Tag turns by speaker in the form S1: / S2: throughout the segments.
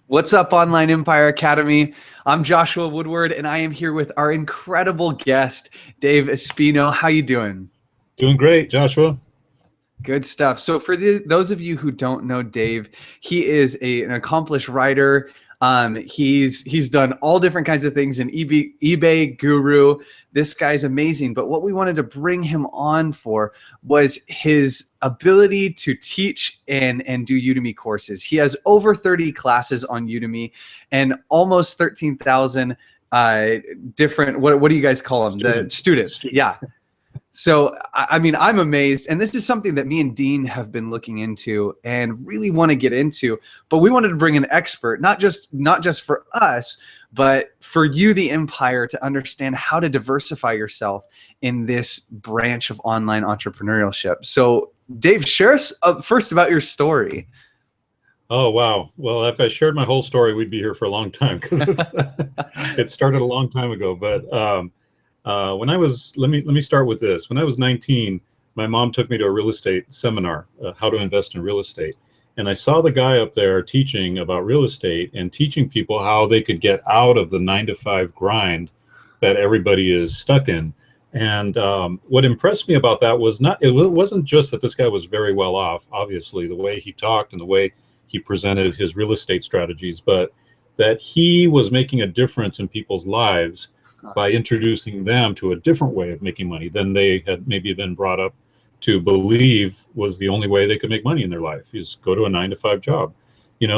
S1: What's up, Online Empire Academy? I'm Joshua Woodward, and I am here with our incredible guest, Dave Espino. How you doing?
S2: Doing great, Joshua.
S1: Good stuff. So for those of you who don't know Dave, he is an accomplished writer. He's done all different kinds of things in eBay guru. This guy's amazing. But what we wanted to bring him on for was his ability to teach and do Udemy courses. He has over 30 classes on Udemy and almost 13,000 different, what do you guys call them? The students. Yeah. So, I mean, I'm amazed. And this is something that me and Dean have been looking into and really want to get into. But we wanted to bring an expert, not just for us, but for you, the empire, to understand how to diversify yourself in this branch of online entrepreneurship. So, Dave, share us first about your story.
S2: Oh, wow. Well, if I shared my whole story, we'd be here for a long time because it started a long time ago. But when I was, let me start with this. When I was 19, my mom took me to a real estate seminar, how to invest in real estate. And I saw the guy up there teaching about real estate and teaching people how they could get out of the 9-to-5 grind that everybody is stuck in. And what impressed me about that was it wasn't just that this guy was very well off, obviously, the way he talked and the way he presented his real estate strategies, but that he was making a difference in people's lives by introducing them to a different way of making money than they had maybe been brought up to believe was the only way they could make money in their life, is go to a 9-to-5 job.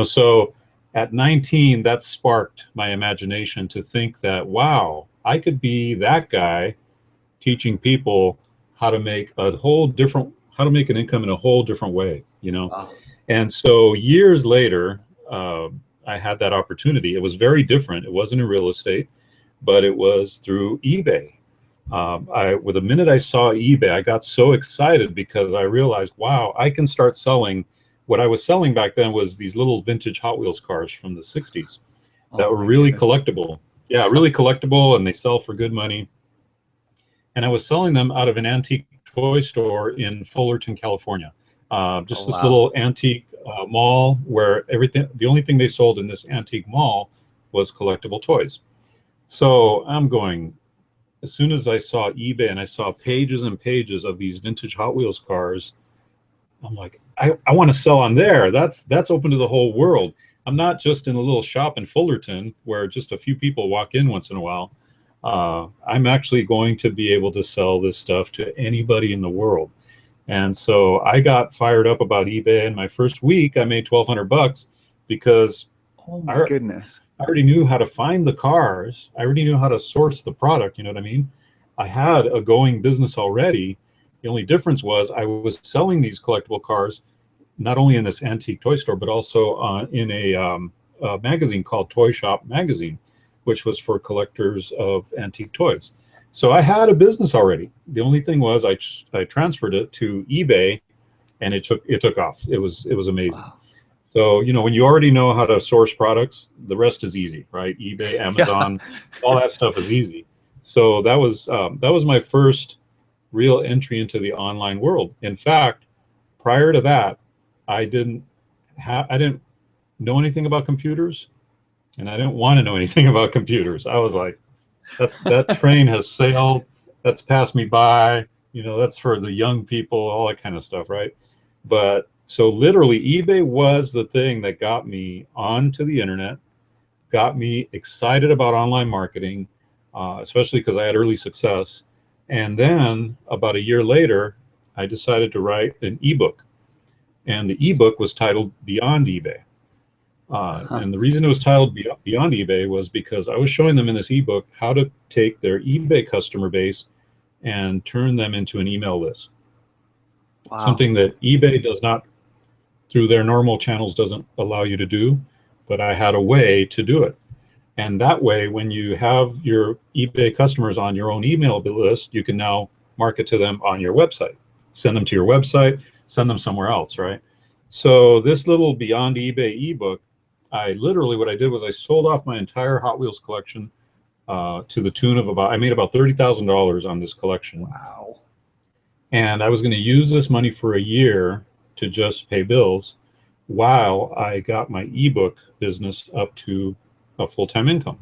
S2: So at 19, that sparked my imagination to think that, wow, I could be that guy teaching people how to make an income in a whole different way, Wow. And so years later, I had that opportunity. It was very different. It wasn't in real estate, but it was through eBay. With the minute I saw eBay, I got so excited because I realized, wow, I can start selling. What I was selling back then was these little vintage Hot Wheels cars from the 60s that were really collectible. Yeah, really collectible, and they sell for good money. And I was selling them out of an antique toy store in Fullerton, California. This little antique mall where the only thing they sold in this antique mall was collectible toys. So I'm going, as soon as I saw eBay and I saw pages and pages of these vintage Hot Wheels cars, I'm like, I want to sell on there. That's open to the whole world. I'm not just in a little shop in Fullerton where just a few people walk in once in a while. I'm actually going to be able to sell this stuff to anybody in the world. And so I got fired up about eBay. In my first week, I made $1,200 because
S1: oh my goodness.
S2: I already knew how to find the cars. I already knew how to source the product. You know what I mean? I had a going business already. The only difference was I was selling these collectible cars, not only in this antique toy store, but also in a magazine called Toy Shop Magazine, which was for collectors of antique toys. So I had a business already. The only thing was I transferred it to eBay, and it took off. It was amazing. Wow. So, when you already know how to source products, the rest is easy, right? eBay, Amazon, all that stuff is easy. So that was my first real entry into the online world. In fact, prior to that, I didn't know anything about computers, and I didn't want to know anything about computers. I was like, that train has sailed. That's passed me by. That's for the young people, all that kind of stuff, right? But so literally, eBay was the thing that got me onto the internet, got me excited about online marketing, especially because I had early success. And then about a year later, I decided to write an ebook. And the ebook was titled Beyond eBay. And the reason it was titled Beyond eBay was because I was showing them in this ebook how to take their eBay customer base and turn them into an email list. Wow. Something that eBay does not, through their normal channels, doesn't allow you to do, but I had a way to do it. And that way, when you have your eBay customers on your own email list, you can now market to them on your website, send them to your website, send them somewhere else, right? So this little Beyond eBay ebook, what I did was I sold off my entire Hot Wheels collection to the tune of I made about $30,000 on this collection.
S1: Wow.
S2: And I was going to use this money for a year to just pay bills. while I got my ebook business up to a full-time income.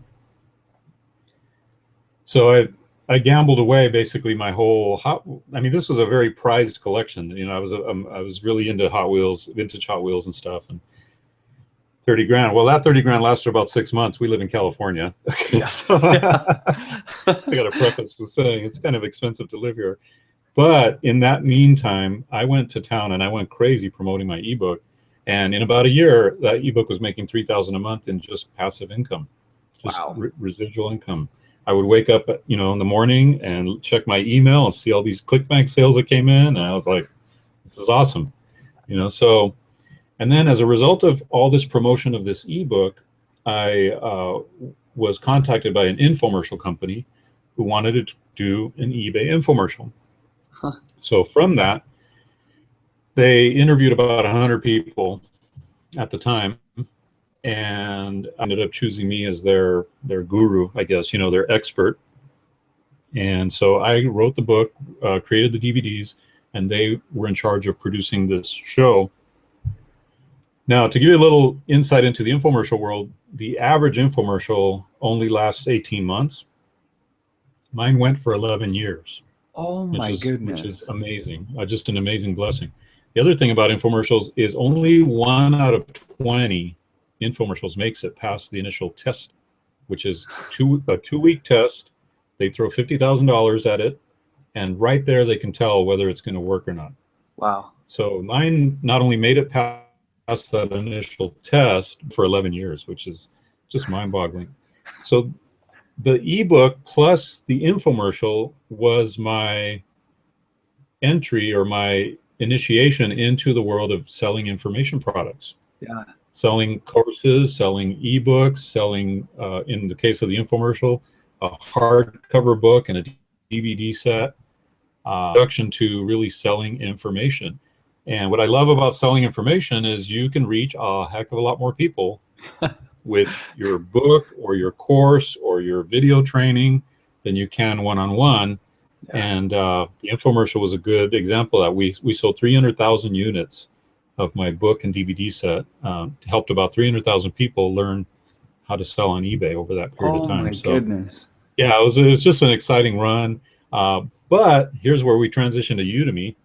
S2: So I gambled away basically my whole this was a very prized collection. You know, I was really into Hot Wheels, vintage Hot Wheels and stuff, and 30 grand. Well, that 30 grand lasted about 6 months. We live in California.
S1: Yeah.
S2: So I got to preface with saying it's kind of expensive to live here. But in that meantime, I went to town and I went crazy promoting my ebook. And in about a year, that ebook was making $3,000 a month in just passive income, just
S1: Wow.
S2: Residual income. I would wake up, in the morning and check my email and see all these ClickBank sales that came in. And I was like, this is awesome. So, and then as a result of all this promotion of this ebook, I was contacted by an infomercial company who wanted to do an eBay infomercial.
S1: Huh.
S2: So from that, they interviewed about 100 people at the time, and ended up choosing me as their guru, I guess, their expert. And so I wrote the book, created the DVDs, and they were in charge of producing this show. Now, to give you a little insight into the infomercial world, the average infomercial only lasts 18 months. Mine went for 11 years.
S1: Oh my goodness.
S2: Which is amazing. Just an amazing blessing. The other thing about infomercials is only 1 out of 20 infomercials makes it past the initial test, which is a 2-week test. They throw $50,000 at it, and right there they can tell whether it's going to work or not.
S1: Wow.
S2: So mine not only made it past that initial test for 11 years, which is just mind-boggling. So the ebook plus the infomercial was my entry or my initiation into the world of selling information products.
S1: Yeah. Selling
S2: courses, selling ebooks, selling, in the case of the infomercial, a hardcover book and a DVD set, introduction to really selling information. And what I love about selling information is you can reach a heck of a lot more people with your book or your course or your video training than you can one-on-one. Yeah. And the infomercial was a good example of that. We sold 300,000 units of my book and DVD set, helped about 300,000 people learn how to sell on eBay over that period of time.
S1: Oh my goodness.
S2: Yeah, it was just an exciting run. But here's where we transition to Udemy.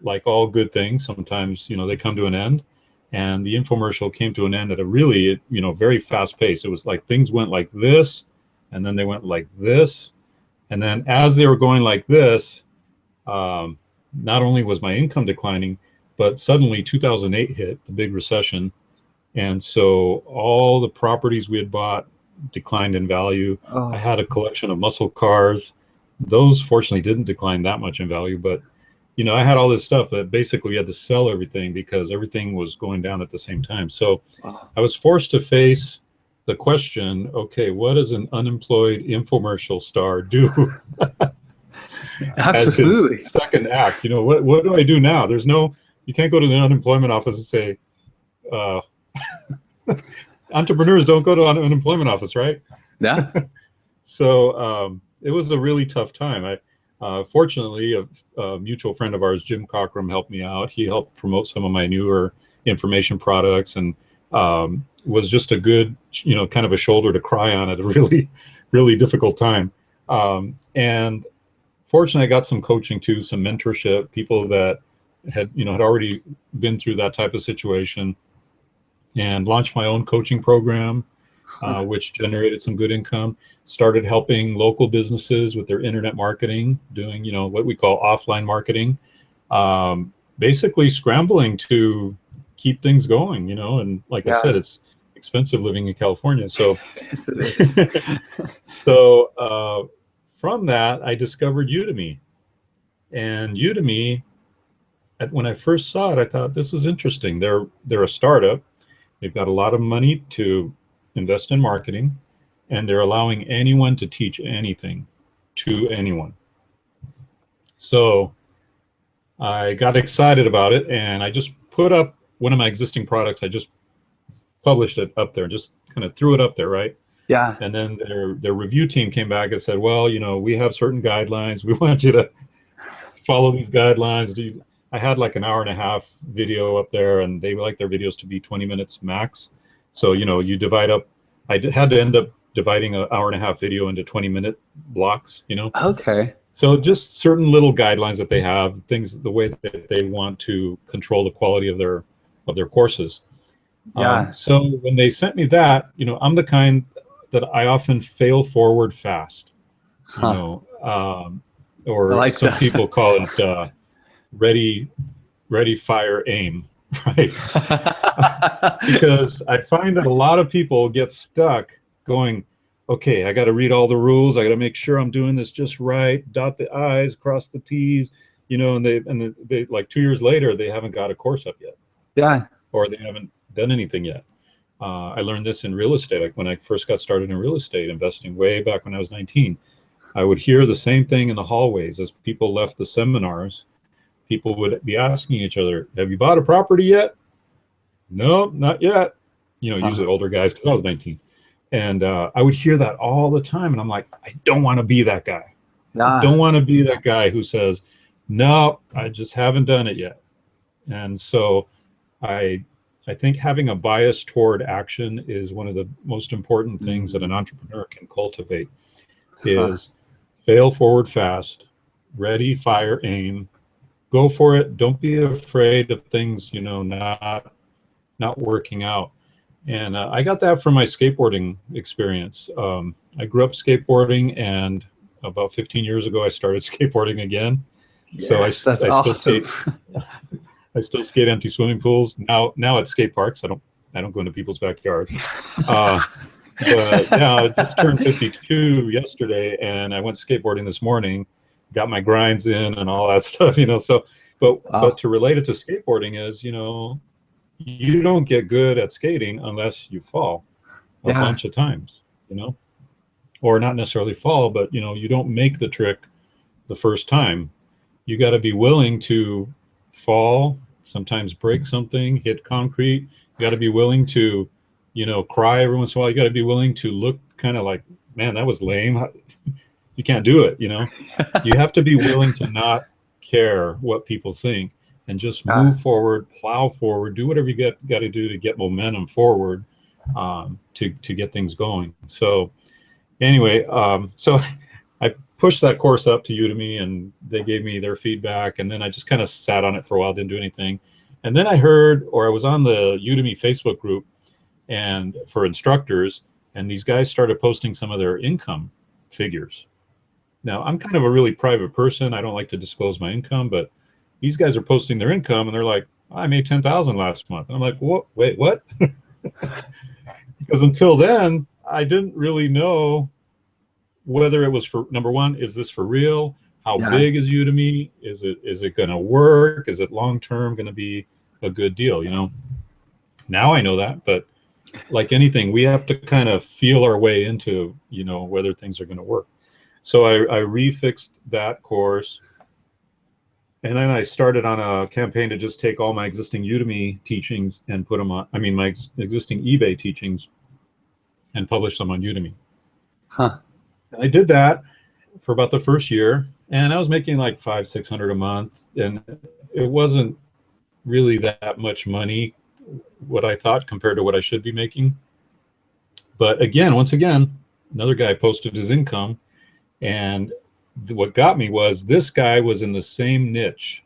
S2: Like all good things, sometimes, they come to an end. And the infomercial came to an end at a really, very fast pace. It was like things went like this, and then they went like this. And then as they were going like this, not only was my income declining, but suddenly 2008 hit, the big recession. And so all the properties we had bought declined in value. Oh. I had a collection of muscle cars. Those fortunately didn't decline that much in value, but I had all this stuff that basically we had to sell everything because everything was going down at the same time. So wow. I was forced to face the question, okay, what does an unemployed infomercial star do?
S1: Absolutely.
S2: As his second act, what do I do now? You can't go to the unemployment office and say, entrepreneurs don't go to an unemployment office, right?
S1: Yeah.
S2: So it was a really tough time. Fortunately, a mutual friend of ours, Jim Cockrum, helped me out. He helped promote some of my newer information products and was just a good, kind of a shoulder to cry on at a really, really difficult time. And fortunately, I got some coaching too, some mentorship, people that had already been through that type of situation, and launched my own coaching program, which generated some good income. Started helping local businesses with their internet marketing, doing, what we call offline marketing, basically scrambling to keep things going, and like I said, it's expensive living in California. So,
S1: yes, it is.
S2: So from that, I discovered Udemy. And Udemy, when I first saw it, I thought, this is interesting. They're a startup. They've got a lot of money to invest in marketing, and they're allowing anyone to teach anything to anyone. So I got excited about it, and I just put up one of my existing products. I just published it up there, just kind of threw it up there, right?
S1: Yeah.
S2: And then their review team came back and said, well, we have certain guidelines. We want you to follow these guidelines. I had like an hour and a half video up there, and they like their videos to be 20 minutes max. So, you know, you divide up, had to end up dividing an hour and a half video into 20-minute blocks, you know.
S1: Okay.
S2: So just certain little guidelines that they have, things, the way that they want to control the quality of their courses.
S1: Yeah.
S2: So when they sent me that, you know, I'm the kind that I often fail forward fast, you
S1: Huh.
S2: know,
S1: I
S2: or
S1: like
S2: some
S1: that.
S2: people call it ready, fire, aim, right? Because I find that a lot of people get stuck going, okay, I got to read all the rules. I got to make sure I'm doing this just right, dot the I's, cross the T's, you know, and they like 2 years later, they haven't got a course up yet,
S1: Yeah.
S2: or they haven't done anything yet. I learned this in real estate. Like when I first got started in real estate investing way back when I was 19, I would hear the same thing in the hallways as people left the seminars. People would be asking each other, have you bought a property yet? No, not yet. You know, usually older guys, because I was 19. And I would hear that all the time. And I'm like, I don't want to be that guy. I don't want to be that guy who says, no, I just haven't done it yet. And so I think having a bias toward action is one of the most important things that an entrepreneur can cultivate. Is fail forward fast, ready, fire, aim, go for it. Don't be afraid of things, you know, not working out. And I got that from my skateboarding experience. I grew up skateboarding, and about 15 years ago, I started skateboarding again.
S1: Yes,
S2: so
S1: that's
S2: I
S1: awesome.
S2: still skate. I still skate empty swimming pools now at skate parks. I don't go into people's backyards. But yeah, I just turned 52 yesterday, and I went skateboarding this morning, got my grinds in and all that stuff, you know. So, but to relate it to skateboarding is, you know, you don't get good at skating unless you fall a bunch of times, you know, or not necessarily fall, but, you know, you don't make the trick the first time. You got to be willing to fall, sometimes break something, hit concrete. You got to be willing to, you know, cry every once in a while. You got to be willing to look kind of like, man, that was lame. You can't do it, you know. You have to be willing to not care what people think and just move forward, plow forward, do whatever you got to do to get momentum forward, to get things going. So anyway, so I pushed that course up to Udemy, and they gave me their feedback, and then I just kind of sat on it for a while, didn't do anything. And then I was on the Udemy Facebook group and for instructors, and these guys started posting some of their income figures. Now, I'm kind of a really private person. I don't like to disclose my income, but these guys are posting their income, and they're like, I made 10,000 last month. And I'm like, what? Wait, what? Because until then, I didn't really know whether it was for, number one, is this for real? How big is Udemy? Is it going to work? Is it long-term going to be a good deal? You know, now I know that, but like anything, we have to kind of feel our way into, you know, whether things are going to work. So I refixed that course, and then I started on a campaign to just take all my existing Udemy teachings and put them on, I mean, my existing eBay teachings, and publish them on Udemy. And I did that for about the first year, and I was making like $500-600 a month, and it wasn't really that much money, what I thought, compared to what I should be making. But again, once again, another guy posted his income, and what got me was this guy was in the same niche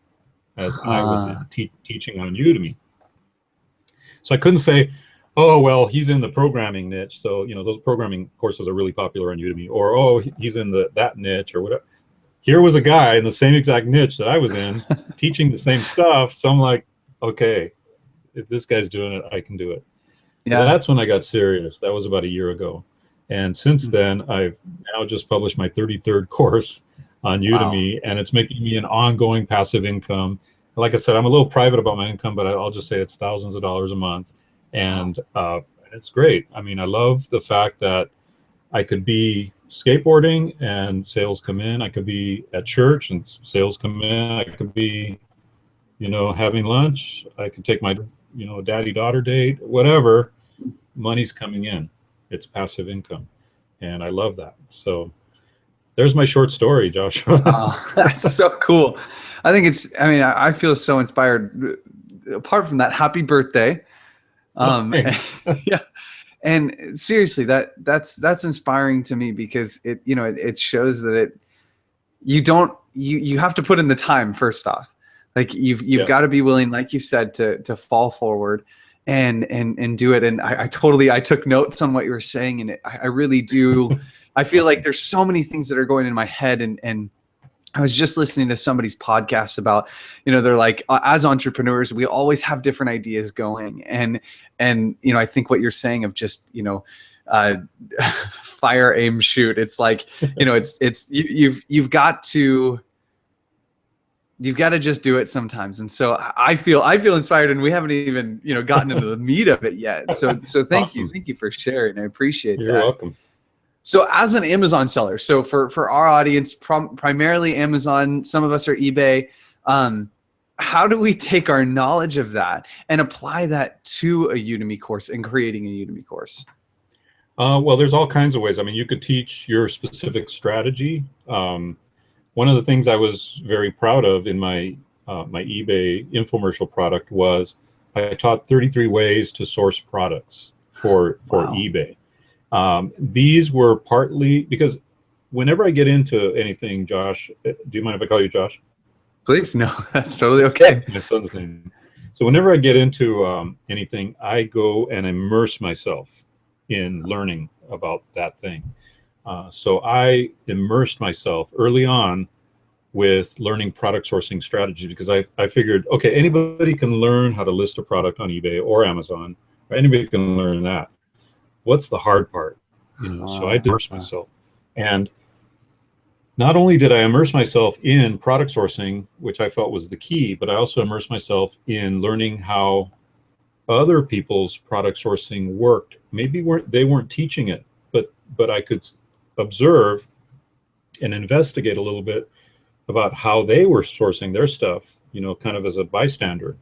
S2: as I was in, teaching on Udemy. So I couldn't say, oh, well, he's in the programming niche, so, you know, those programming courses are really popular on Udemy, or, oh, he's in that niche or whatever. Here was a guy in the same exact niche that I was in, teaching the same stuff. So I'm like, okay, if this guy's doing it, I can do it. So that's when I got serious. That was about a year ago. And since then, I've now just published my 33rd course on Udemy, and it's making me an ongoing passive income. Like I said, I'm a little private about my income, but I'll just say it's thousands of dollars a month. And it's great. I mean, I love the fact that I could be skateboarding and sales come in. I could be at church and sales come in. I could be, you know, having lunch. I could take my, you know, daddy-daughter date, whatever. Money's coming in. It's passive income, and I love that. So there's my short story, Joshua.
S1: Oh, that's so cool. I mean, I feel so inspired. Apart from that, happy birthday.
S2: Oh, thanks.
S1: Yeah. And seriously, that's inspiring to me because it shows that you have to put in the time first off. Like you've
S2: Yeah.
S1: got to be willing, like you said, to fall forward and do it. And I took notes on what you were saying, and I really do. I feel like there's so many things that are going in my head, and I was just listening to somebody's podcast about, they're like, as entrepreneurs, we always have different ideas going. And I think what you're saying of just, uh, fire, aim, shoot. It's like, you've got to just do it sometimes. And so I feel inspired, and we haven't even, gotten into the meat of it yet. So thank
S2: Awesome.
S1: Thank you for sharing. I appreciate that.
S2: You're welcome.
S1: So as an Amazon seller, so for our audience, primarily Amazon, some of us are eBay. How do we take our knowledge of that and apply that to a Udemy course and creating a Udemy course?
S2: Well, there's all kinds of ways. I mean, you could teach your specific strategy. One of the things I was very proud of in my my eBay infomercial product was I taught 33 ways to source products for
S1: Wow.
S2: eBay. These were partly because whenever I get into anything, Josh, do you mind if I call you Josh?
S1: Please, no, that's totally okay.
S2: My son's name. So whenever I get into anything, I go and immerse myself in learning about that thing. So I immersed myself early on with learning product sourcing strategies because I figured, okay, anybody can learn how to list a product on eBay or Amazon, or anybody can learn that. What's the hard part? So I immersed myself. And not only did I immerse myself in product sourcing, which I felt was the key, but I also immersed myself in learning how other people's product sourcing worked. Maybe they weren't teaching it, but I could observe and investigate a little bit about how they were sourcing their stuff, kind of as a bystander.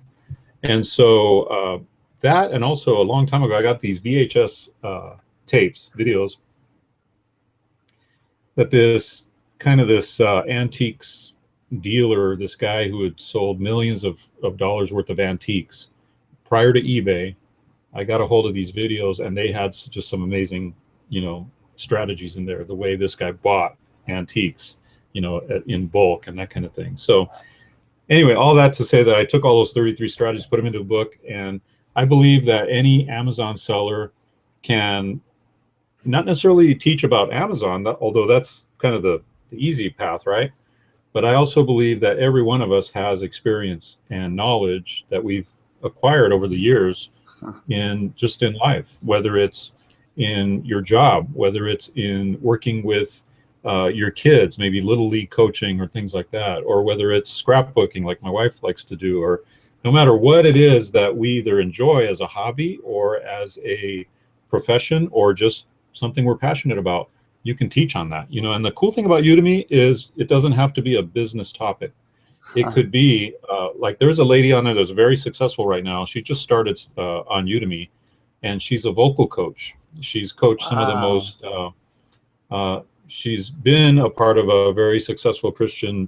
S2: And so that, and also a long time ago, I got these VHS videos that this antiques dealer, this guy who had sold millions of dollars worth of antiques prior to eBay, I got a hold of these videos, and they had just some amazing, strategies in there, the way this guy bought antiques, in bulk and that kind of thing. So anyway, all that to say that I took all those 33 strategies, put them into a book, and I believe that any Amazon seller can not necessarily teach about Amazon, although that's kind of the easy path, right? But I also believe that every one of us has experience and knowledge that we've acquired over the years in life, whether it's in your job, whether it's in working with your kids, maybe little league coaching or things like that, or whether it's scrapbooking like my wife likes to do, or no matter what it is that we either enjoy as a hobby or as a profession or just something we're passionate about, you can teach on that. And the cool thing about Udemy is it doesn't have to be a business topic. It could be like there's a lady on there that's very successful right now. She just started on Udemy, and she's a vocal coach. She's coached some of the most, she's been a part of a very successful Christian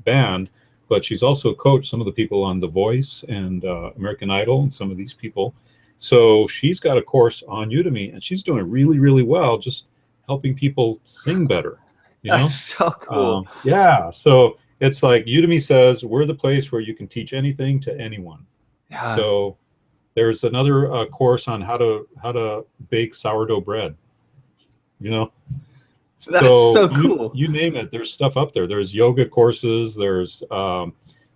S2: band, but she's also coached some of the people on The Voice and American Idol and some of these people. So she's got a course on Udemy, and she's doing really, really well, just helping people sing better.
S1: That's so cool.
S2: Yeah. So it's like Udemy says, we're the place where you can teach anything to anyone.
S1: Yeah.
S2: So there's another course on how to bake sourdough bread.
S1: That's so cool.
S2: You name it. There's stuff up there. There's yoga courses. There's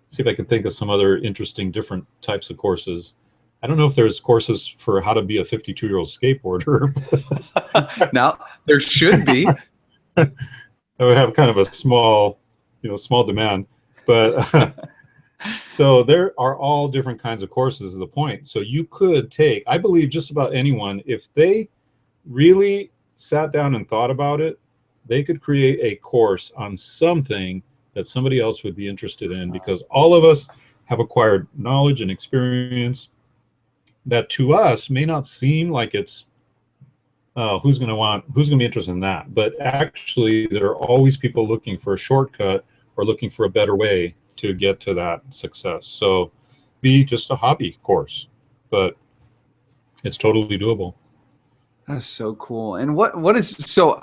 S2: see if I can think of some other interesting different types of courses. I don't know if there's courses for how to be a 52-year-old skateboarder.
S1: Now there should be.
S2: I would have kind of a small demand, but so there are all different kinds of courses is the point. So you could take, I believe just about anyone, if they really sat down and thought about it, they could create a course on something that somebody else would be interested in, because all of us have acquired knowledge and experience that to us may not seem like it's who's going to be interested in that? But actually, there are always people looking for a shortcut or looking for a better way to get to that success. So be just a hobby course, but it's totally doable.
S1: That's so cool. And what is, so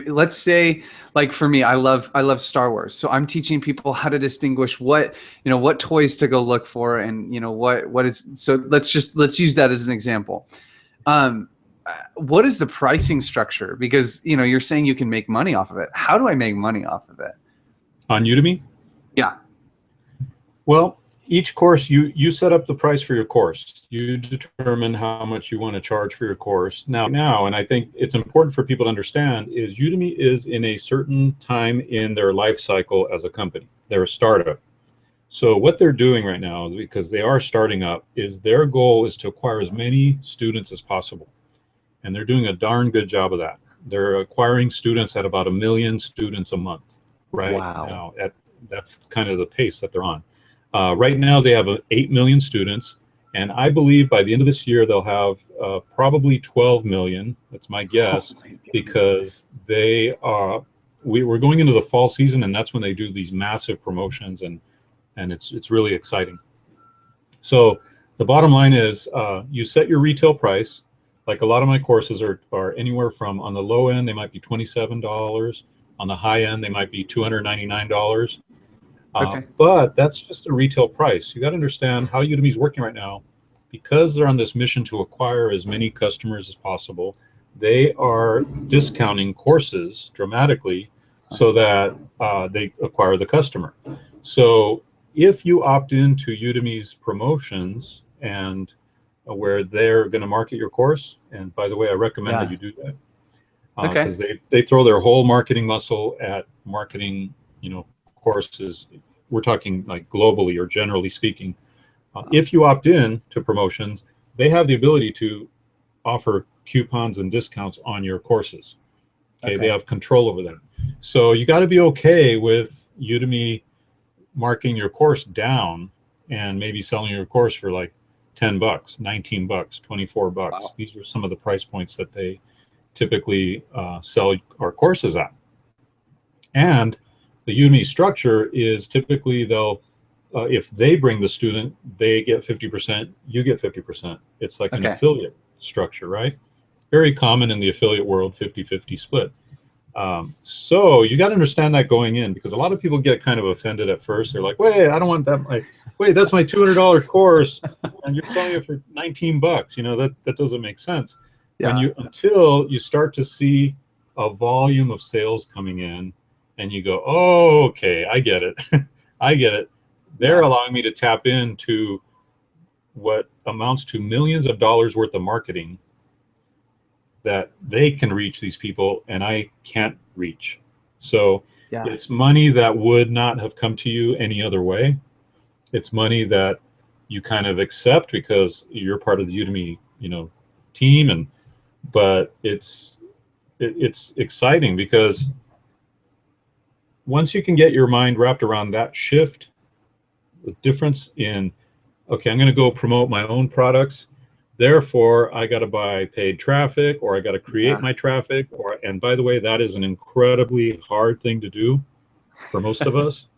S1: let's say, like for me, I love Star Wars. So I'm teaching people how to distinguish what toys to go look for, and what is, so let's use that as an example. What is the pricing structure? Because you're saying you can make money off of it. How do I make money off of it?
S2: On Udemy?
S1: Yeah.
S2: Well, each course, you set up the price for your course. You determine how much you want to charge for your course. Now, and I think it's important for people to understand, is Udemy is in a certain time in their life cycle as a company. They're a startup. So what they're doing right now, because they are starting up, is their goal is to acquire as many students as possible. And they're doing a darn good job of that. They're acquiring students at about 1 million students a month right
S1: Wow.
S2: now. That's kind of the pace that they're on. Right now, they have 8 million students, and I believe by the end of this year, they'll have probably 12 million. That's my guess, because we're going into the fall season, and that's when they do these massive promotions, and it's really exciting. So the bottom line is, you set your retail price. Like a lot of my courses are anywhere from, on the low end, they might be $27. On the high end, they might be $299.
S1: Okay.
S2: But that's just a retail price. You got to understand how Udemy is working right now. Because they're on this mission to acquire as many customers as possible, they are discounting courses dramatically so that they acquire the customer. So if you opt into Udemy's promotions and where they're going to market your course, and by the way, I recommend that you do that, because they throw their whole marketing muscle at marketing, courses. We're talking like globally or generally speaking. If you opt in to promotions, they have the ability to offer coupons and discounts on your courses. Okay, they have control over them. So you got to be okay with Udemy marking your course down and maybe selling your course for like $10, $19, $24. Wow. These are some of the price points that they typically sell our courses at. And the Udemy structure is typically they'll, if they bring the student, they get 50%, you get 50%. It's like an affiliate structure, right? Very common in the affiliate world, 50-50 split. So you got to understand that going in, because a lot of people get kind of offended at first. They're like, wait, I don't want that. Wait, that's my $200 course, and you're selling it for $19. That doesn't make sense. Yeah. Until you start to see a volume of sales coming in, and you go, oh, okay, I get it. I get it. They're allowing me to tap into what amounts to millions of dollars worth of marketing that they can reach these people and I can't reach. So it's money that would not have come to you any other way. It's money that you kind of accept because you're part of the Udemy, team. But it's exciting, because once you can get your mind wrapped around that shift, the difference in, okay, I'm going to go promote my own products. Therefore, I got to buy paid traffic, or I got to create my traffic. And by the way, that is an incredibly hard thing to do for most of us.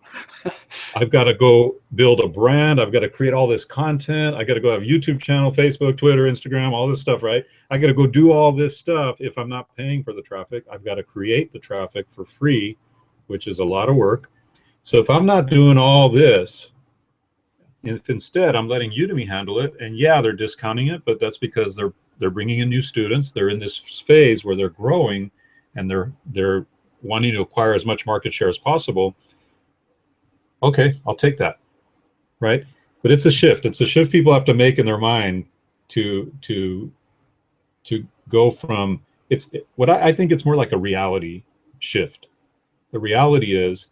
S2: I've got to go build a brand. I've got to create all this content. I got to go have a YouTube channel, Facebook, Twitter, Instagram, all this stuff, right? I got to go do all this stuff. If I'm not paying for the traffic, I've got to create the traffic for free, which is a lot of work. So if I'm not doing all this, if instead I'm letting Udemy handle it, and they're discounting it, but that's because they're bringing in new students. They're in this phase where they're growing, and they're wanting to acquire as much market share as possible. Okay, I'll take that, right? But it's a shift. It's a shift people have to make in their mind to go from, I think it's more like a reality shift. The reality is,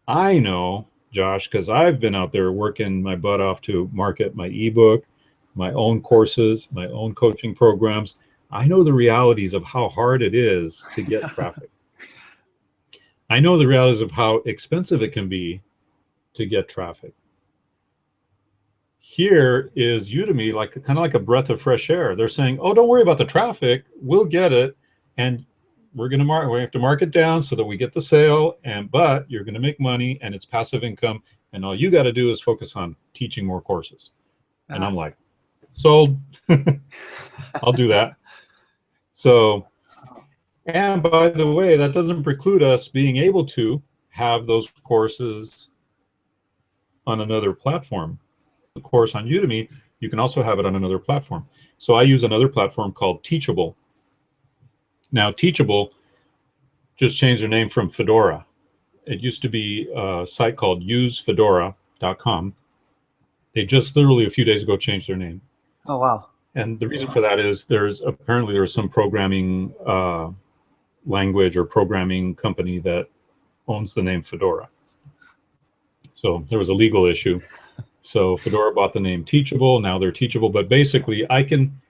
S2: I know, Josh, because I've been out there working my butt off to market my ebook, my own courses, my own coaching programs. I know the realities of how hard it is to get traffic. I know the realities of how expensive it can be to get traffic. Here is Udemy, kind of like a breath of fresh air. They're saying, oh, don't worry about the traffic. We'll get it. and we have to mark it down so that we get the sale, but you're going to make money, and it's passive income, and all you got to do is focus on teaching more courses. And I'm like, sold. I'll do that. So, and by the way, that doesn't preclude us being able to have those courses on another platform. The course on Udemy, you can also have it on another platform. So I use another platform called Teachable. Now, Teachable just changed their name from Fedora. It used to be a site called usefedora.com. They just literally a few days ago changed their name.
S1: Oh, wow.
S2: And the reason for that is there's some programming language or programming company that owns the name Fedora. So there was a legal issue. So Fedora bought the name Teachable. Now they're Teachable. But basically, I can,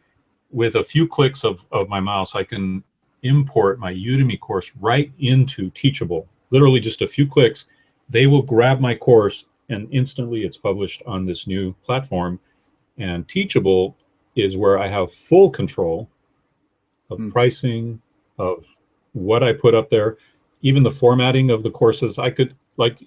S2: with a few clicks of my mouse, I can import my Udemy course right into Teachable. Literally just a few clicks. They will grab my course and instantly it's published on this new platform. And Teachable is where I have full control of pricing, of what I put up there, even the formatting of the courses. I could,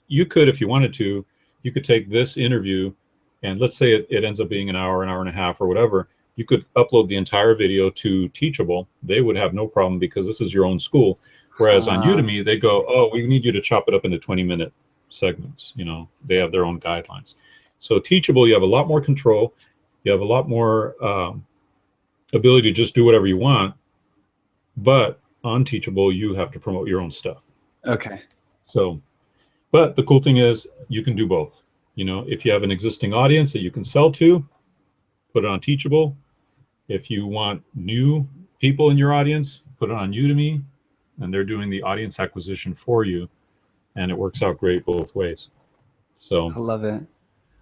S2: you could, if you wanted to, you could take this interview and let's say it ends up being an hour and a half or whatever. You could upload the entire video to Teachable. They would have no problem because this is your own school. Whereas on Udemy, they go, oh, we need you to chop it up into 20-minute segments. You know, they have their own guidelines. So Teachable, you have a lot more control. You have a lot more ability to just do whatever you want. But on Teachable, you have to promote your own stuff.
S1: Okay.
S2: So, but the cool thing is you can do both. You know, if you have an existing audience that you can sell to, put it on Teachable. If you want new people in your audience, put it on Udemy, and they're doing the audience acquisition for you, and it works out great both ways. So
S1: I love it.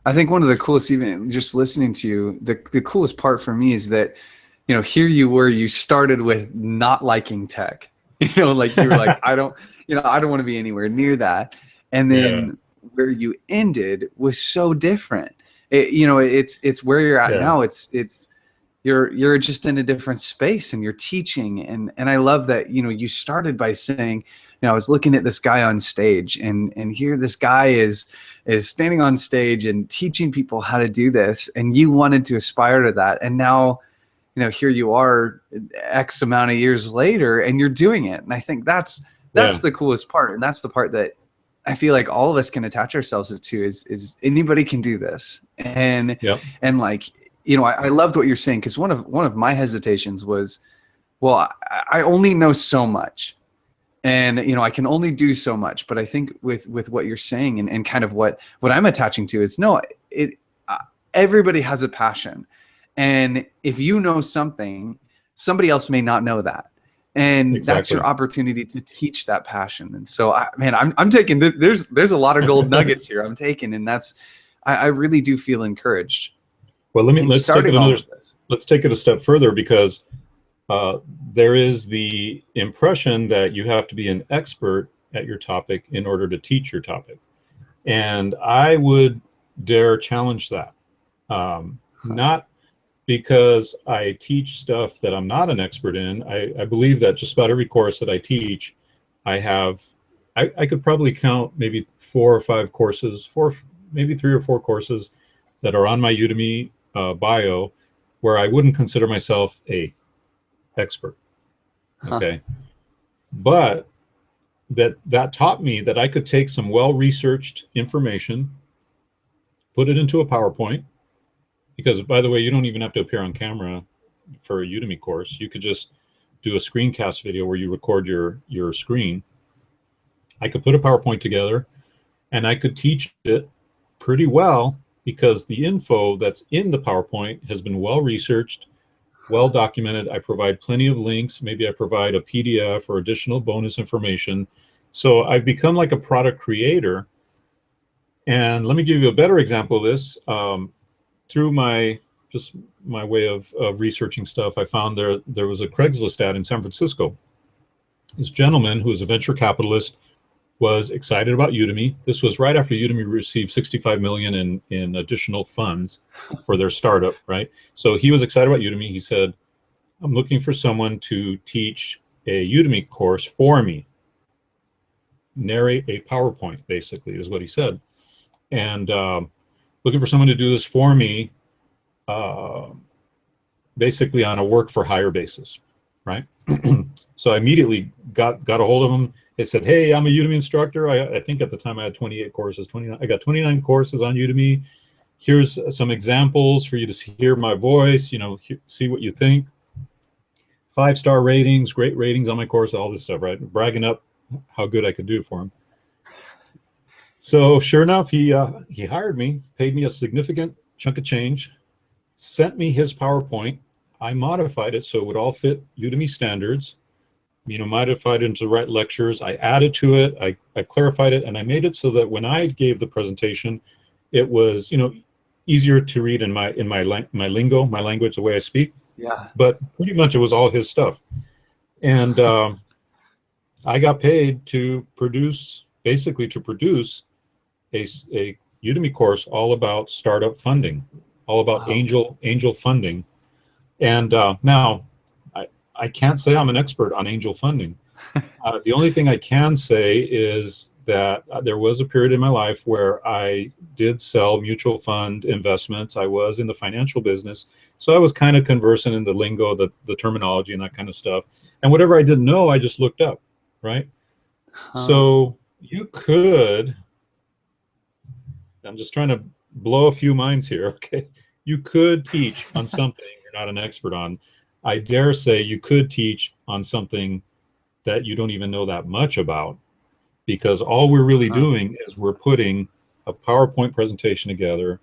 S1: I think one of the coolest, even just listening to you, the coolest part for me is that, you know, here you were, you started with not liking tech, you know, like you were like, I don't want to be anywhere near that. And then where you ended was so different. It's where you're at now. You're just in a different space and you're teaching. And I love that, you know, you started by saying, you know, I was looking at this guy on stage and here this guy is standing on stage and teaching people how to do this. And you wanted to aspire to that. And now, you know, here you are X amount of years later and you're doing it. And I think that's the coolest part. And that's the part that I feel like all of us can attach ourselves to is anybody can do this. And like, you know, I loved what you're saying, because one of my hesitations was, well, I only know so much, and you know, I can only do so much. But I think with what you're saying and kind of what I'm attaching to is everybody has a passion, and if you know something, somebody else may not know that. And that's your opportunity to teach that passion. And so, I'm taking this. There's a lot of gold nuggets here I'm taking, and I really do feel encouraged.
S2: Well, let's take it a step further, because there is the impression that you have to be an expert at your topic in order to teach your topic, and I would dare challenge that. Not because I teach stuff that I'm not an expert in. I believe that just about every course that I teach, I could probably count maybe 4 or 5 courses, maybe 3 or 4 courses that are on my Udemy bio where I wouldn't consider myself a expert. Okay. But that taught me that I could take some well-researched information, put it into a PowerPoint, because, by the way, you don't even have to appear on camera for a Udemy course. You could just do a screencast video where you record your screen. I could put a PowerPoint together, and I could teach it pretty well, because the info that's in the PowerPoint has been well-researched, well-documented. I provide plenty of links. Maybe I provide a PDF or additional bonus information. So I've become like a product creator. And let me give you a better example of this. Through my way of researching stuff, I found there was a Craigslist ad in San Francisco. This gentleman, who is a venture capitalist, was excited about Udemy. This was right after Udemy received $65 million in additional funds for their startup, right? So he was excited about Udemy. He said, I'm looking for someone to teach a Udemy course for me. Narrate a PowerPoint, basically, is what he said. And looking for someone to do this for me, basically on a work for hire basis, right? So I immediately got a hold of him. They said, hey, I'm a Udemy instructor. I think at the time I had 28 courses, 29. I got 29 courses on Udemy. Here's some examples for you to hear my voice, see what you think. 5-star ratings, great ratings on my course, all this stuff, right? Bragging up how good I could do for him. So sure enough, he hired me, paid me a significant chunk of change, sent me his PowerPoint. I modified it so it would all fit Udemy standards, modified it into the right lectures. I added to it, I clarified it, and I made it so that when I gave the presentation, it was, easier to read in my lingo, my language, the way I speak.
S1: Yeah.
S2: But pretty much it was all his stuff. And I got paid to produce a Udemy course all about startup funding, all about angel funding. And now I can't say I'm an expert on angel funding. The only thing I can say is that there was a period in my life where I did sell mutual fund investments. I was in the financial business. So I was kind of conversant in the lingo, the terminology and that kind of stuff. And whatever I didn't know, I just looked up, right? So you could, I'm just trying to blow a few minds here, okay? You could teach on something you're not an expert on. I dare say you could teach on something that you don't even know that much about, because all we're really doing is we're putting a PowerPoint presentation together.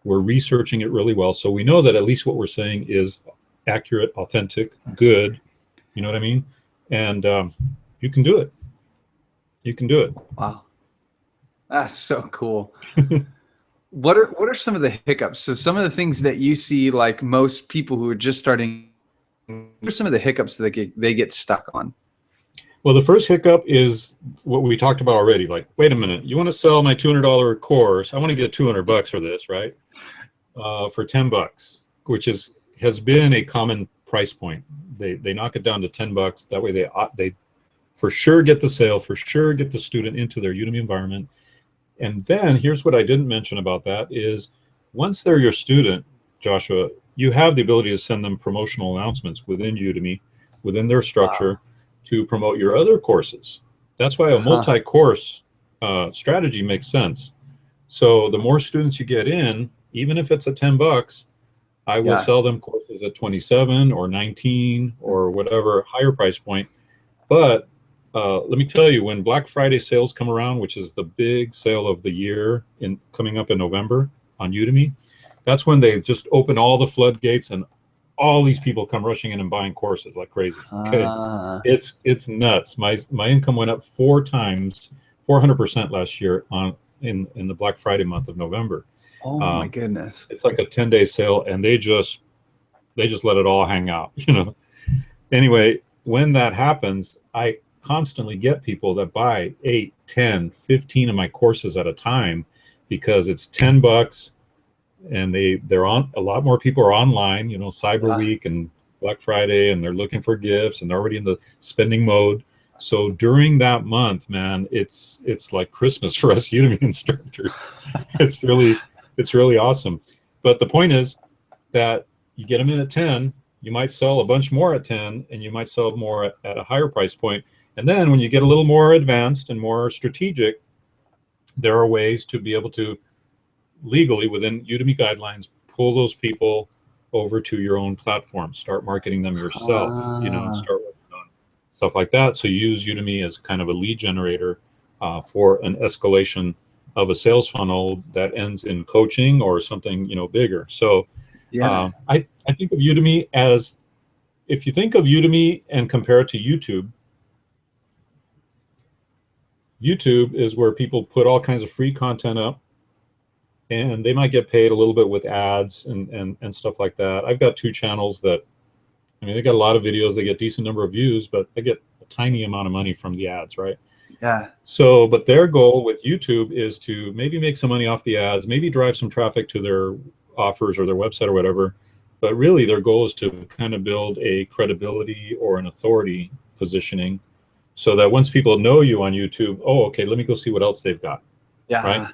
S2: We're researching it really well. So we know that at least what we're saying is accurate, authentic, good. You know what I mean? And you can do it. You can do it.
S1: Wow. That's so cool. What are some of the hiccups? So some of the things that you see, like most people who are just starting, what are some of the hiccups that they get stuck on?
S2: Well, the first hiccup is what we talked about already. Like, wait a minute, you want to sell my $200 course? I want to get $200 for this, right? For $10, which has been a common price point. They knock it down to $10. That way they for sure get the sale, for sure get the student into their Udemy environment. And then here's what I didn't mention about that is once they're your student, Joshua, you have the ability to send them promotional announcements within Udemy, within their structure, to promote your other courses. That's why a multi-course strategy makes sense. So the more students you get in, even if it's at $10, I will sell them courses at 27 or 19 or whatever higher price point. But let me tell you, when Black Friday sales come around, which is the big sale of the year coming up in November on Udemy, that's when they just open all the floodgates and all these people come rushing in and buying courses like crazy. Okay, it's nuts. My income went up 400% last year in the Black Friday month of November.
S1: Oh my goodness!
S2: It's like a 10-day sale, and they just let it all hang out. Anyway, when that happens, I constantly get people that buy 8, 10, 15 of my courses at a time because it's $10. And they're on, a lot more people are online, Cyber Week and Black Friday, and they're looking for gifts and they're already in the spending mode. So during that month, man, it's like Christmas for us Udemy instructors. It's really awesome. But the point is that you get them in at 10, you might sell a bunch more at 10, and you might sell more at a higher price point. And then when you get a little more advanced and more strategic, there are ways to be able to legally within Udemy guidelines pull those people over to your own platform, start marketing them yourself, start working on stuff like that. So you use Udemy as kind of a lead generator for an escalation of a sales funnel that ends in coaching or something bigger. So I think of Udemy as, if you think of Udemy and compare it to YouTube is where people put all kinds of free content up, and they might get paid a little bit with ads and stuff like that. I've got 2 channels that, they got a lot of videos, they get decent number of views, but I get a tiny amount of money from the ads, right?
S1: Yeah.
S2: So, but their goal with YouTube is to maybe make some money off the ads, maybe drive some traffic to their offers or their website or whatever. But really their goal is to kind of build a credibility or an authority positioning, so that once people know you on YouTube, oh, okay, let me go see what else they've got, right?
S1: Yeah.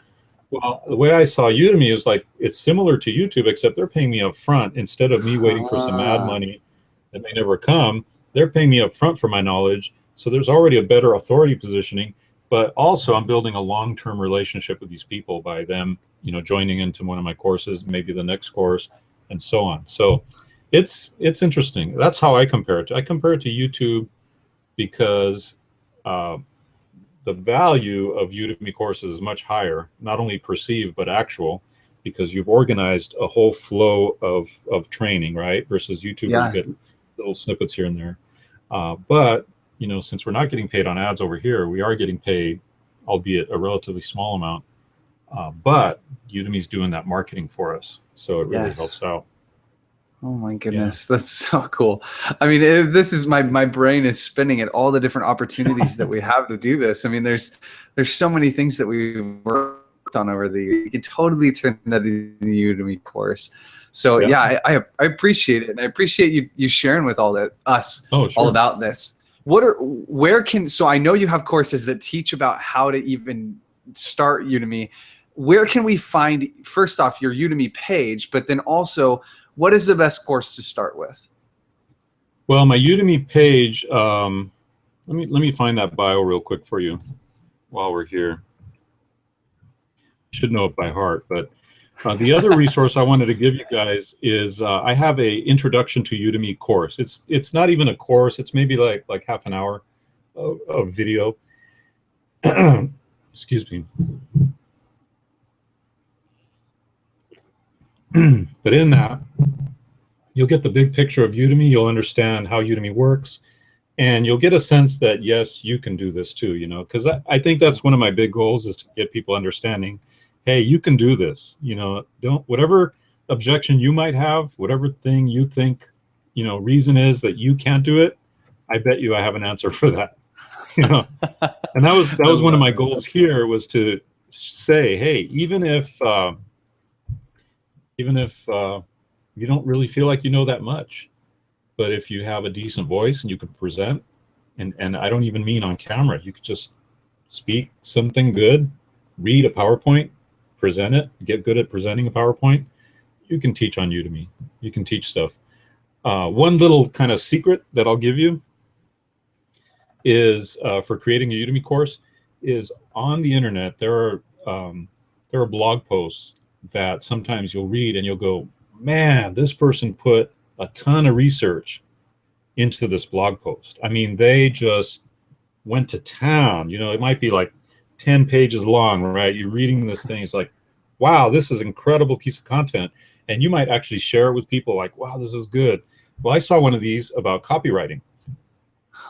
S2: Well, the way I saw Udemy is like, it's similar to YouTube, except they're paying me up front instead of me waiting for some ad money that may never come. They're paying me up front for my knowledge. So there's already a better authority positioning, but also I'm building a long-term relationship with these people by them, you know, joining into one of my courses, maybe the next course, and so on. So it's interesting. That's how I compare it. I compare it to YouTube because the value of Udemy courses is much higher, not only perceived, but actual, because you've organized a whole flow of training, right? Versus YouTube, where you get little snippets here and there. But, you know, since we're not getting paid on ads over here, we are getting paid, albeit a relatively small amount. But Udemy's doing that marketing for us. So it really helps out.
S1: Oh my goodness, that's so cool. I mean, this is my brain is spinning at all the different opportunities that we have to do this. I mean, there's so many things that we've worked on over the years. You can totally turn that into a Udemy course. So yeah, I appreciate it, and I appreciate you sharing with all about this. So I know you have courses that teach about how to even start Udemy. Where can we find, first off, your Udemy page, but then also, what is the best course to start with?
S2: Well, my Udemy page, let me find that bio real quick for you while we're here. Should know it by heart, but the other resource I wanted to give you guys is I have a introduction to Udemy course. It's not even a course. It's maybe like half an hour of video. Excuse me. But in that, you'll get the big picture of Udemy. You'll understand how Udemy works, and you'll get a sense that, yes, you can do this too, you know, because I think that's one of my big goals, is to get people understanding, hey, you can do this, you know, whatever objection you might have, whatever thing you think, you know, reason is that you can't do it, I bet you I have an answer for that, you know. And that was one of my goals here, was to say, hey, even if you don't really feel like you know that much, but if you have a decent voice and you can present, and I don't even mean on camera, you could just speak something good, read a PowerPoint, present it, get good at presenting a PowerPoint, you can teach on Udemy. You can teach stuff. One little kind of secret that I'll give you is for creating a Udemy course is, on the internet there are blog posts that sometimes you'll read and you'll go, man, this person put a ton of research into this blog post. I mean, they just went to town. You know, it might be like 10 pages long, right? You're reading this thing, it's like, wow, this is an incredible piece of content. And you might actually share it with people like, wow, this is good. Well, I saw one of these about copywriting.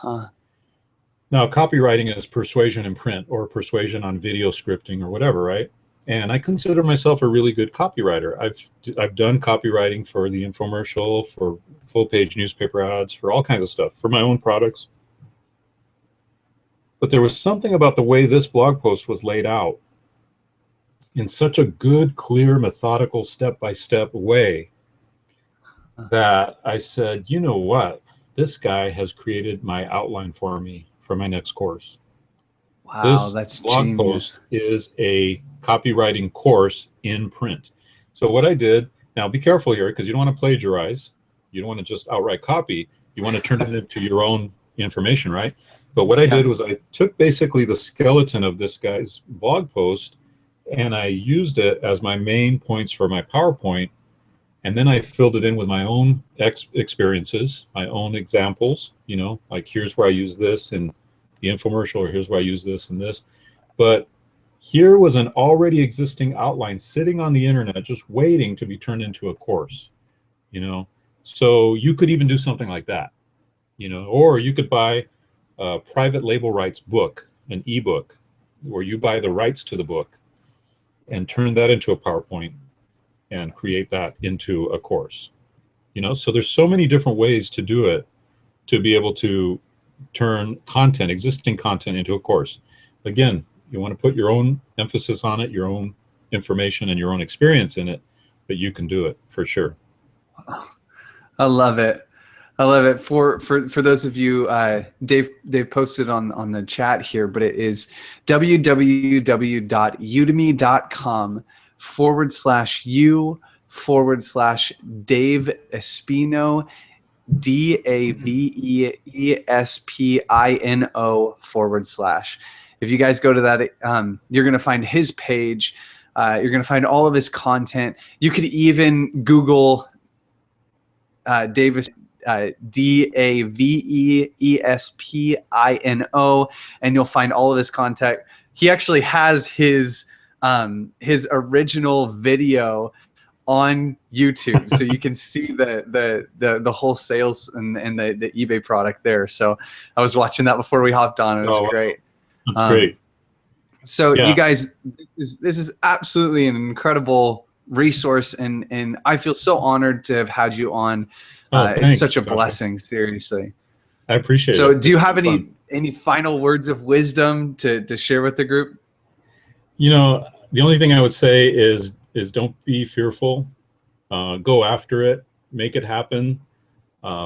S2: Now, copywriting is persuasion in print or persuasion on video scripting or whatever, right? And I consider myself a really good copywriter. I've done copywriting for the infomercial, for full-page newspaper ads, for all kinds of stuff, for my own products. But there was something about the way this blog post was laid out in such a good, clear, methodical, step-by-step way that I said, you know what? This guy has created my outline for me for my next course.
S1: Wow, that's
S2: blog
S1: genius.
S2: Post is a copywriting course in print. So what I did, now be careful here, because you don't want to plagiarize. You don't want to just outright copy. You want to turn it into your own information, right? But what I did was I took basically the skeleton of this guy's blog post and I used it as my main points for my PowerPoint. And then I filled it in with my own experiences, my own examples, you know, like here's where I use this in the infomercial, or here's where I use this and this. But here was an already existing outline sitting on the internet, just waiting to be turned into a course, you know. So you could even do something like that, you know, or you could buy a private label rights book, an ebook, where you buy the rights to the book and turn that into a PowerPoint and create that into a course, you know. So there's so many different ways to do it, to be able to turn content, existing content, into a course. Again, you want to put your own emphasis on it, your own information and your own experience in it, but you can do it for sure.
S1: I love it. I love it. For those of you, Dave posted on the chat here, but it is www.udemy.com/u/Dave Espino, DAVEESPINO /. If you guys go to that, you're going to find his page. You're going to find all of his content. You could even Google Davis, DAVEESPINO, and you'll find all of his content. He actually has his original video on YouTube, so you can see the whole sales and the eBay product there. So I was watching that before we hopped on. It was great.
S2: That's great.
S1: So you guys, this is absolutely an incredible resource, and I feel so honored to have had you on. It's such a blessing, seriously.
S2: I appreciate it.
S1: So do you have any final words of wisdom to share with the group?
S2: The only thing I would say is don't be fearful. Go after it, make it happen,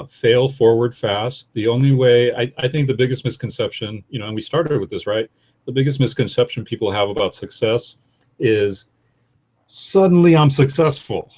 S2: fail forward fast. The only way, I think the biggest misconception, and we started with this, right? The biggest misconception people have about success is suddenly I'm successful.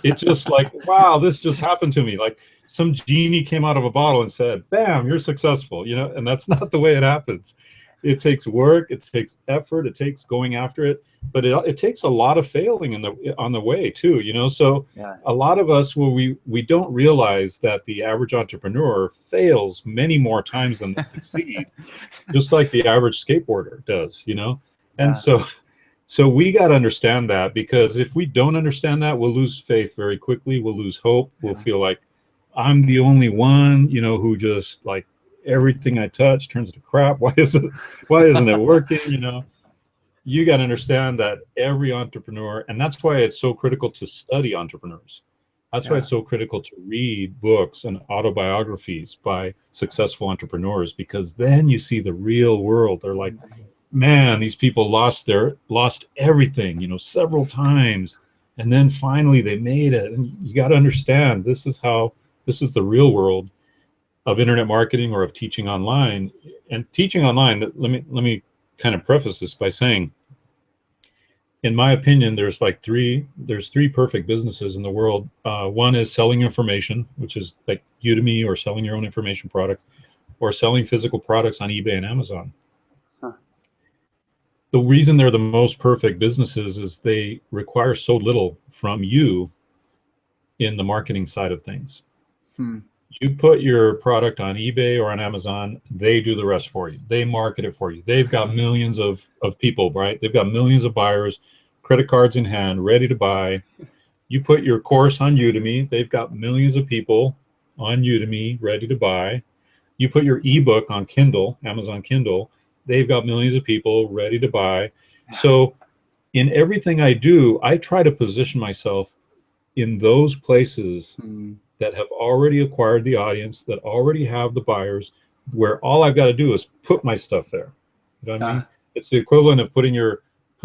S2: It's just like, wow, this just happened to me. Like some genie came out of a bottle and said, bam, you're successful, and that's not the way it happens. It takes work, it takes effort, it takes going after it, but it takes a lot of failing on the way too, So a lot of us, we don't realize that the average entrepreneur fails many more times than they succeed, just like the average skateboarder does, And so we got to understand that, because if we don't understand that, we'll lose faith very quickly. We'll lose hope. We'll feel like I'm the only one, who just like everything I touch turns to crap. Why isn't it working? You got to understand that every entrepreneur, and that's why it's so critical to study entrepreneurs. That's why it's so critical to read books and autobiographies by successful entrepreneurs, because then you see the real world. They're like, man, these people lost everything, several times, and then finally they made it. And you got to understand, this is the real world of internet marketing or of teaching online. And teaching online, let me kind of preface this by saying, in my opinion, there's three perfect businesses in the world. One is selling information, which is like Udemy, or selling your own information product, or selling physical products on eBay and Amazon. The reason they're the most perfect businesses is they require so little from you in the marketing side of things. You put your product on eBay or on Amazon, they do the rest for you. They market it for you. They've got millions of people, right? They've got millions of buyers, credit cards in hand, ready to buy. You put your course on Udemy, they've got millions of people on Udemy ready to buy. You put your ebook on Kindle, Amazon Kindle, they've got millions of people ready to buy. So in everything I do, I try to position myself in those places that have already acquired the audience, that already have the buyers, where all I've got to do is put my stuff there. You know what I mean? It's the equivalent of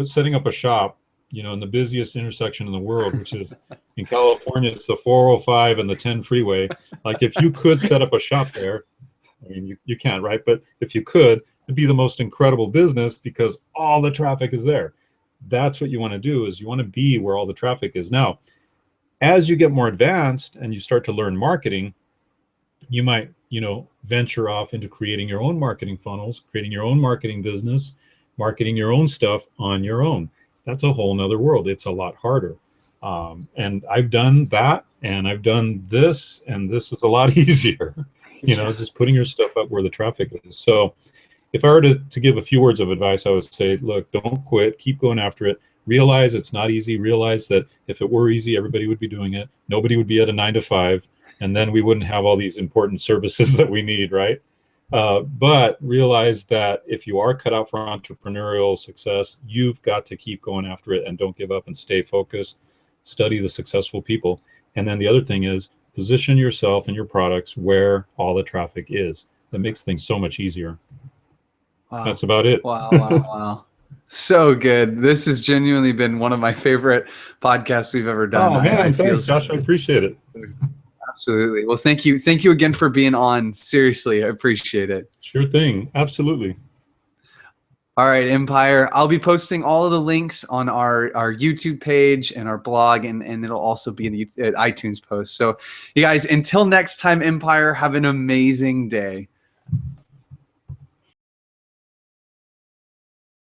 S2: setting up a shop, in the busiest intersection in the world, which is in California, it's the 405 and the 10 freeway. Like if you could set up a shop there, I mean, you can't, right? But if you could, it'd be the most incredible business because all the traffic is there. That's what you want to do, is you want to be where all the traffic is. Now, as you get more advanced and you start to learn marketing, you might, venture off into creating your own marketing funnels, creating your own marketing business, marketing your own stuff on your own. That's a whole nother world. It's a lot harder. And I've done that, and I've done this, and this is a lot easier, just putting your stuff up where the traffic is. So if I were to give a few words of advice, I would say, look, don't quit, keep going after it. Realize it's not easy. Realize that if it were easy, everybody would be doing it. Nobody would be at a 9 to 5, and then we wouldn't have all these important services that we need, right? But realize that if you are cut out for entrepreneurial success, you've got to keep going after it and don't give up and stay focused. Study the successful people. And then the other thing is position yourself and your products where all the traffic is. That makes things so much easier. Wow. That's about it.
S1: Wow. So good. This has genuinely been one of my favorite podcasts we've ever done.
S2: Oh man, thanks, Josh. I appreciate it.
S1: Absolutely. Well, thank you. Thank you again for being on. Seriously, I appreciate it.
S2: Sure thing. Absolutely.
S1: All right, Empire. I'll be posting all of the links on our YouTube page and our blog, and it'll also be in the iTunes post. So you guys, until next time, Empire, have an amazing day.